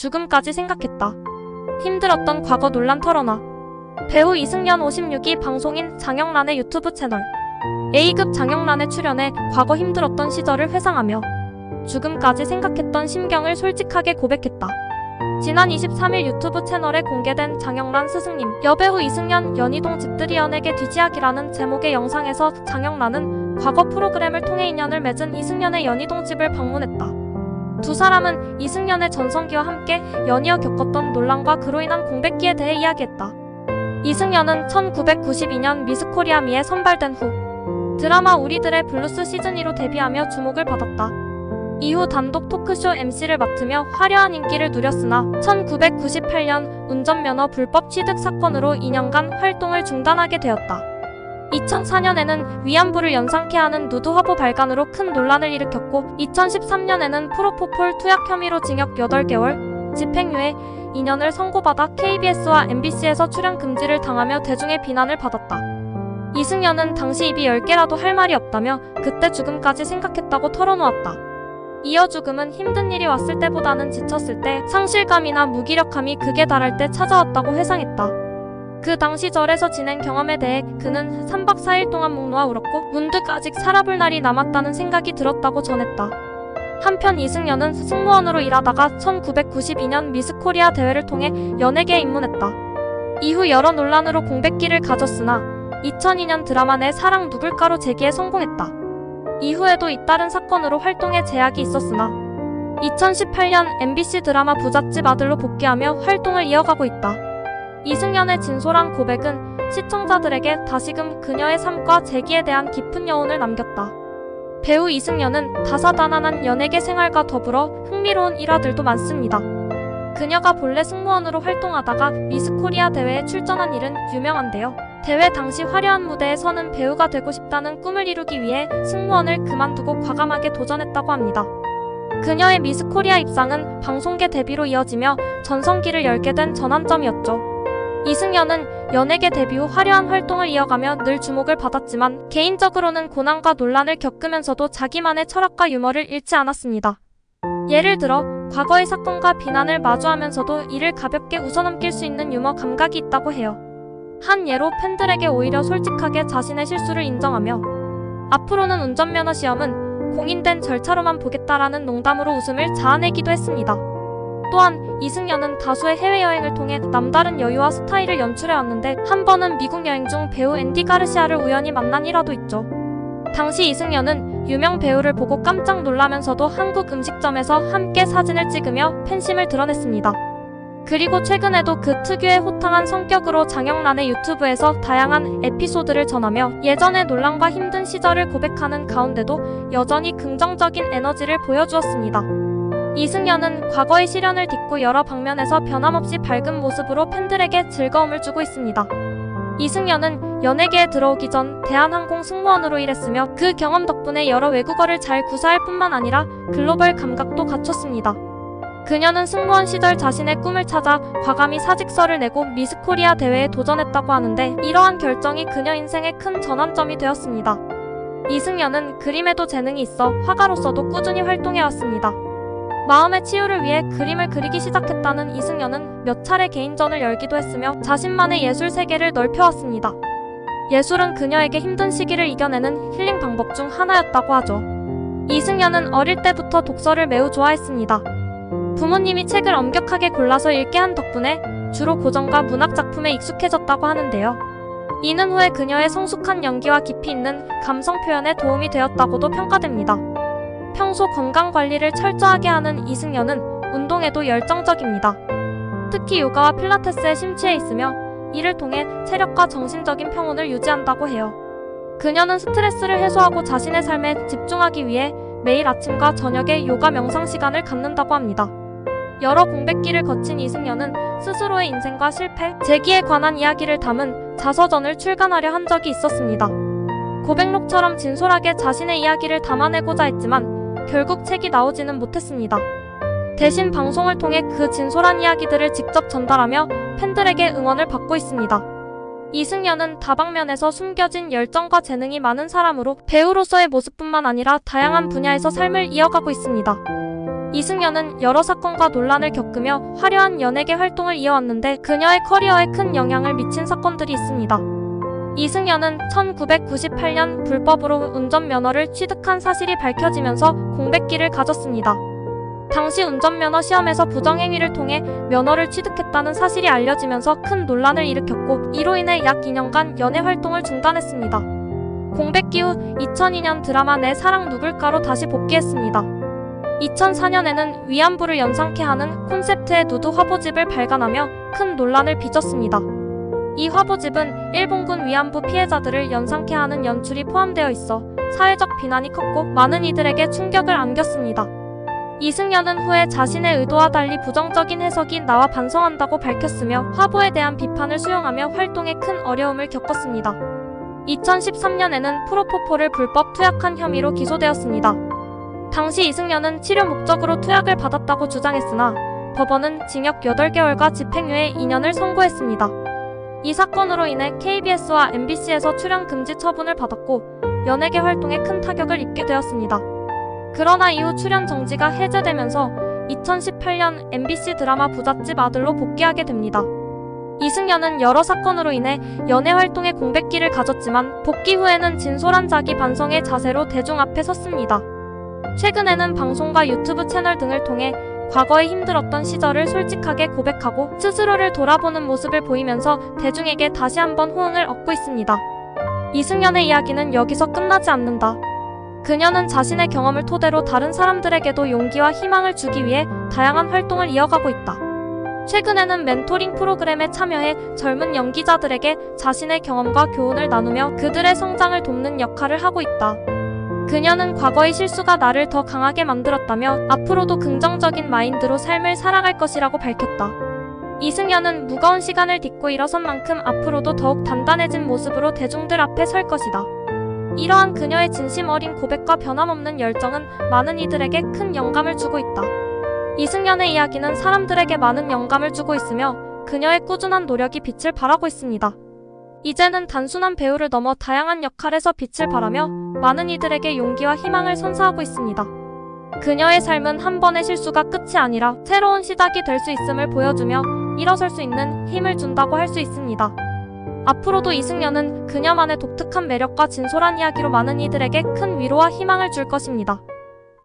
죽음까지 생각했다. 힘들었던 과거 논란 털어놔. 배우 이승연 56이 방송인 장영란의 유튜브 채널 A급 장영란에 출연해 과거 힘들었던 시절을 회상하며 죽음까지 생각했던 심경을 솔직하게 고백했다. 지난 23일 유튜브 채널에 공개된 장영란 스승님, 여배우 이승연 연희동 집들이 연예계 뒤지약이라는 제목의 영상에서 장영란은 과거 프로그램을 통해 인연을 맺은 이승연의 연희동 집을 방문했다. 두 사람은 이승연의 전성기와 함께 연이어 겪었던 논란과 그로 인한 공백기에 대해 이야기했다. 이승연은 1992년 미스코리아미에 선발된 후 드라마 우리들의 블루스 시즌2로 데뷔하며 주목을 받았다. 이후 단독 토크쇼 MC를 맡으며 화려한 인기를 누렸으나 1998년 운전면허 불법 취득 사건으로 2년간 활동을 중단하게 되었다. 2004년에는 위안부를 연상케 하는 누드 화보 발간으로 큰 논란을 일으켰고 2013년에는 프로포폴 투약 혐의로 징역 8개월, 집행유예 2년을 선고받아 KBS와 MBC에서 출연 금지를 당하며 대중의 비난을 받았다. 이승연은 당시 입이 10개라도 할 말이 없다며 그때 죽음까지 생각했다고 털어놓았다. 이어 죽음은 힘든 일이 왔을 때보다는 지쳤을 때, 상실감이나 무기력함이 극에 달할 때 찾아왔다고 회상했다. 그 당시 절에서 지낸 경험에 대해 그는 3박 4일 동안 목 놓아 울었고 문득 아직 살아볼 날이 남았다는 생각이 들었다고 전했다. 한편 이승연은 승무원으로 일하다가 1992년 미스코리아 대회를 통해 연예계에 입문했다. 이후 여러 논란으로 공백기를 가졌으나 2002년 드라마 내 사랑 누굴까로 재기에 성공했다. 이후에도 잇따른 사건으로 활동에 제약이 있었으나 2018년 MBC 드라마 부잣집 아들로 복귀하며 활동을 이어가고 있다. 이승연의 진솔한 고백은 시청자들에게 다시금 그녀의 삶과 재기에 대한 깊은 여운을 남겼다. 배우 이승연은 다사다난한 연예계 생활과 더불어 흥미로운 일화들도 많습니다. 그녀가 본래 승무원으로 활동하다가 미스코리아 대회에 출전한 일은 유명한데요. 대회 당시 화려한 무대에 서는 배우가 되고 싶다는 꿈을 이루기 위해 승무원을 그만두고 과감하게 도전했다고 합니다. 그녀의 미스코리아 입상은 방송계 데뷔로 이어지며 전성기를 열게 된 전환점이었죠. 이승연은 연예계 데뷔 후 화려한 활동을 이어가며 늘 주목을 받았지만 개인적으로는 고난과 논란을 겪으면서도 자기만의 철학과 유머를 잃지 않았습니다. 예를 들어 과거의 사건과 비난을 마주하면서도 이를 가볍게 웃어넘길 수 있는 유머 감각이 있다고 해요. 한 예로 팬들에게 오히려 솔직하게 자신의 실수를 인정하며 앞으로는 운전면허 시험은 공인된 절차로만 보겠다라는 농담으로 웃음을 자아내기도 했습니다. 또한 이승연은 다수의 해외여행을 통해 남다른 여유와 스타일을 연출해왔는데 한 번은 미국 여행 중 배우 앤디 가르시아를 우연히 만난 일화도 있죠. 당시 이승연은 유명 배우를 보고 깜짝 놀라면서도 한국 음식점에서 함께 사진을 찍으며 팬심을 드러냈습니다. 그리고 최근에도 그 특유의 호탕한 성격으로 장영란의 유튜브에서 다양한 에피소드를 전하며 예전의 논란과 힘든 시절을 고백하는 가운데도 여전히 긍정적인 에너지를 보여주었습니다. 이승연은 과거의 시련을 딛고 여러 방면에서 변함없이 밝은 모습으로 팬들에게 즐거움을 주고 있습니다. 이승연은 연예계에 들어오기 전 대한항공 승무원으로 일했으며 그 경험 덕분에 여러 외국어를 잘 구사할 뿐만 아니라 글로벌 감각도 갖췄습니다. 그녀는 승무원 시절 자신의 꿈을 찾아 과감히 사직서를 내고 미스코리아 대회에 도전했다고 하는데 이러한 결정이 그녀 인생의 큰 전환점이 되었습니다. 이승연은 그림에도 재능이 있어 화가로서도 꾸준히 활동해왔습니다. 마음의 치유를 위해 그림을 그리기 시작했다는 이승연은 몇 차례 개인전을 열기도 했으며 자신만의 예술 세계를 넓혀왔습니다. 예술은 그녀에게 힘든 시기를 이겨내는 힐링 방법 중 하나였다고 하죠. 이승연은 어릴 때부터 독서를 매우 좋아했습니다. 부모님이 책을 엄격하게 골라서 읽게 한 덕분에 주로 고전과 문학 작품에 익숙해졌다고 하는데요. 이는 후에 그녀의 성숙한 연기와 깊이 있는 감성 표현에 도움이 되었다고도 평가됩니다. 평소 건강관리를 철저하게 하는 이승연은 운동에도 열정적입니다. 특히 요가와 필라테스에 심취해 있으며 이를 통해 체력과 정신적인 평온을 유지한다고 해요. 그녀는 스트레스를 해소하고 자신의 삶에 집중하기 위해 매일 아침과 저녁에 요가 명상 시간을 갖는다고 합니다. 여러 공백기를 거친 이승연은 스스로의 인생과 실패, 재기에 관한 이야기를 담은 자서전을 출간하려 한 적이 있었습니다. 고백록처럼 진솔하게 자신의 이야기를 담아내고자 했지만 결국 책이 나오지는 못했습니다. 대신 방송을 통해 그 진솔한 이야기들을 직접 전달하며 팬들에게 응원을 받고 있습니다. 이승연은 다방면에서 숨겨진 열정과 재능이 많은 사람으로 배우로서의 모습뿐만 아니라 다양한 분야에서 삶을 이어가고 있습니다. 이승연은 여러 사건과 논란을 겪으며 화려한 연예계 활동을 이어왔는데 그녀의 커리어에 큰 영향을 미친 사건들이 있습니다. 이승연은 1998년 불법으로 운전면허를 취득한 사실이 밝혀지면서 공백기를 가졌습니다. 당시 운전면허 시험에서 부정행위를 통해 면허를 취득했다는 사실이 알려지면서 큰 논란을 일으켰고 이로 인해 약 2년간 연예 활동을 중단했습니다. 공백기 후 2002년 드라마 내 사랑 누굴까로 다시 복귀했습니다. 2004년에는 위안부를 연상케 하는 콘셉트의 누드 화보집을 발간하며 큰 논란을 빚었습니다. 이 화보집은 일본군 위안부 피해자들을 연상케 하는 연출이 포함되어 있어 사회적 비난이 컸고 많은 이들에게 충격을 안겼습니다. 이승연은 후에 자신의 의도와 달리 부정적인 해석이 나와 반성한다고 밝혔으며 화보에 대한 비판을 수용하며 활동에 큰 어려움을 겪었습니다. 2013년에는 프로포폴을 불법 투약한 혐의로 기소되었습니다. 당시 이승연은 치료 목적으로 투약을 받았다고 주장했으나 법원은 징역 8개월과 집행유예 2년을 선고했습니다. 이 사건으로 인해 KBS와 MBC에서 출연 금지 처분을 받았고 연예계 활동에 큰 타격을 입게 되었습니다. 그러나 이후 출연 정지가 해제되면서 2018년 MBC 드라마 부잣집 아들로 복귀하게 됩니다. 이승연은 여러 사건으로 인해 연예 활동에 공백기를 가졌지만 복귀 후에는 진솔한 자기 반성의 자세로 대중 앞에 섰습니다. 최근에는 방송과 유튜브 채널 등을 통해 과거에 힘들었던 시절을 솔직하게 고백하고 스스로를 돌아보는 모습을 보이면서 대중에게 다시 한번 호응을 얻고 있습니다. 이승연의 이야기는 여기서 끝나지 않는다. 그녀는 자신의 경험을 토대로 다른 사람들에게도 용기와 희망을 주기 위해 다양한 활동을 이어가고 있다. 최근에는 멘토링 프로그램에 참여해 젊은 연기자들에게 자신의 경험과 교훈을 나누며 그들의 성장을 돕는 역할을 하고 있다. 그녀는 과거의 실수가 나를 더 강하게 만들었다며 앞으로도 긍정적인 마인드로 삶을 살아갈 것이라고 밝혔다. 이승연은 무거운 시간을 딛고 일어선 만큼 앞으로도 더욱 단단해진 모습으로 대중들 앞에 설 것이다. 이러한 그녀의 진심 어린 고백과 변함없는 열정은 많은 이들에게 큰 영감을 주고 있다. 이승연의 이야기는 사람들에게 많은 영감을 주고 있으며 그녀의 꾸준한 노력이 빛을 발하고 있습니다. 이제는 단순한 배우를 넘어 다양한 역할에서 빛을 발하며 많은 이들에게 용기와 희망을 선사하고 있습니다. 그녀의 삶은 한 번의 실수가 끝이 아니라 새로운 시작이 될 수 있음을 보여주며 일어설 수 있는 힘을 준다고 할 수 있습니다. 앞으로도 이승연은 그녀만의 독특한 매력과 진솔한 이야기로 많은 이들에게 큰 위로와 희망을 줄 것입니다.